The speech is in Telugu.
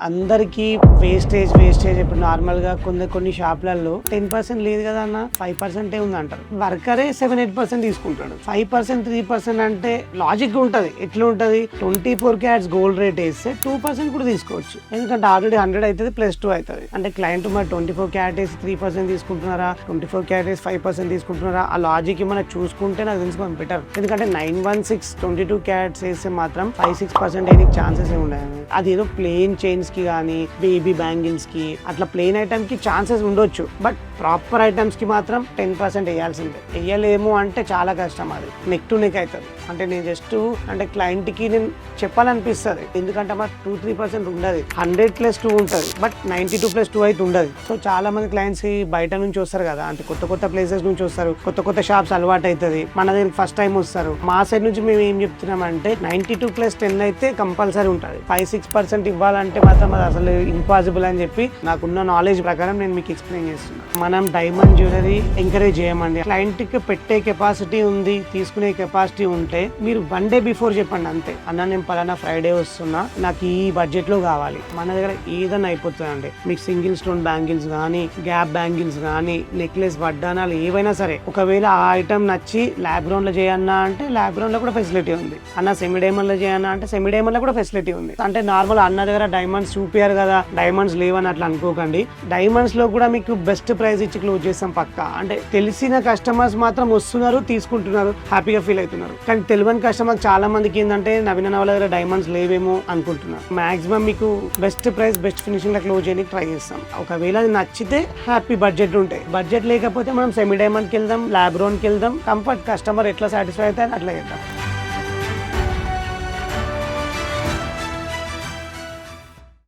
అందరికి వేస్టేజ్ ఇప్పుడు నార్మల్ గా కొన్ని షాప్లలో 10% లేదు కదా అన్న 5% ఉంది అంటారు. వర్కరే 7-8% తీసుకుంటాడు. 5% 3% అంటే లాజిక్ ఉంటది. ఎట్లా ఉంటది? 24 క్యారెట్స్ గోల్డ్ రేట్ వేస్తే 2% కూడా తీసుకోవచ్చు. ఎందుకంటే ఆల్రెడీ 100 అవుతుంది +2 అవుతుంది. అంటే క్లయింట్ మరి 24 క్యారెట్ వేసి 3% తీసుకుంటున్నారా, 24 క్యారెట్ వేసి 5% తీసుకుంటున్నారా, ఆ లాజిక్ మనం చూసుకుంటే నాకు తెలుసుకోవడం బెటర్. ఎందుకంటే 916 22 క్యారెట్స్ వేస్తే మాత్రం 5-6% అయ్యే ఛాన్సెస్ ఉన్నాయి. అది ఏదో ప్లెయిన్ చైన్స్ కి కానీ బేబీ బ్యాంగిల్స్ కి అట్లా ప్లెయిన్ ఐటమ్ కి ఛాన్సెస్ ఉండొచ్చు. బట్ ప్రాపర్ ఐటమ్స్ కి మాత్రం 10% వేయాల్సిందే. వేయలేము అంటే చాలా కష్టం. అది నెక్ టు నెక్ అవుతుంది. అంటే నేను జస్ట్ అంటే క్లయింట్ కి నేను చెప్పాలనిపిస్తుంది. ఎందుకంటే మరి 2-3% ఉండదు. 100+2 ఉంటుంది. బట్ 92+2 అయితే ఉండదు. సో చాలా మంది క్లయింట్స్ బయట నుంచి వస్తారు కదా, అంటే కొత్త ప్లేసెస్ నుంచి వస్తారు, కొత్త షాప్స్ అలవాటు అవుతుంది, మన దగ్గరికి ఫస్ట్ టైం వస్తారు. మా సైడ్ నుంచి మేము ఏం చెప్తున్నామంటే 92+10 అయితే కంపల్సరీ ఉంటుంది. 5-6% ఇవ్వాలంటే మాత్రం అది అసలు ఇంపాసిబుల్ అని చెప్పి నాకున్న నాలెడ్జ్ ప్రకారం నేను మీకు ఎక్స్ప్లెయిన్ చేస్తున్నాను. మనం డైమండ్ జ్యువెలరీ ఎంకరేజ్ చేయమండి. క్లయింట్ కి పెట్టే కెపాసిటీ ఉంది, తీసుకునే కెపాసిటీ ఉంటే మీరు 1 day బిఫోర్ చెప్పండి అంతే. అన్న నేను పలానా ఫ్రైడే వస్తున్నా, నాకు ఈ బడ్జెట్ లో కావాలి. మన దగ్గర ఏదైనా అయిపోతుందండి. మీకు సింగిల్ స్టోన్ బ్యాంగిల్స్ కానీ, గ్యాప్ బ్యాంగిల్స్ కానీ, నెక్లెస్ వడ్డానాలు ఏవైనా సరే. ఒకవేళ ఆ ఐటమ్ నచ్చి ల్యాబ్ గ్రౌండ్ లో చేయన్నా అంటే ల్యాబ్ గ్రౌండ్ లో కూడా ఫెసిలిటీ ఉంది. అన్న సెమీ డైమండ్ లో చేయన్నా అంటే సెమీ డైమండ్ లో కూడా ఫెసిలిటీ ఉంది. అంటే నార్మల్ అన్న దగ్గర డైమండ్స్ చూపించారు కదా, డైమండ్స్ లేవని అట్లా అనుకోకండి. డైమండ్స్ లో కూడా మీకు బెస్ట్ ప్రైస్ ఇచ్చి క్లోజ్ చేస్తాం పక్కా. అంటే తెలిసిన కస్టమర్స్ మాత్రం వస్తున్నారు, తీసుకుంటున్నారు, హ్యాపీగా ఫీల్ అవుతున్నారు. కానీ తెలియని కస్టమర్స్ చాలా మందికి ఏంటంటే నవీన వాళ్ళ దగ్గర డైమండ్స్ లేవేమో అనుకుంటున్నారు. మాక్సిమం మీకు బెస్ట్ ప్రైస్ బెస్ట్ ఫినిషింగ్ లో క్లోజ్ చేయడానికి ట్రై చేస్తాం. ఒకవేళ అది నచ్చితే హ్యాపీ బడ్జెట్ ఉంటాయి. బడ్జెట్ లేకపోతే మనం సెమీ డైమండ్కి వెళ్దాం, ల్యాబ్ గ్రౌండ్కి వెళ్దాం. కంఫర్ట్ కస్టమర్ ఎట్లా సాటిస్ఫై అయితే అట్లా చేద్దాం.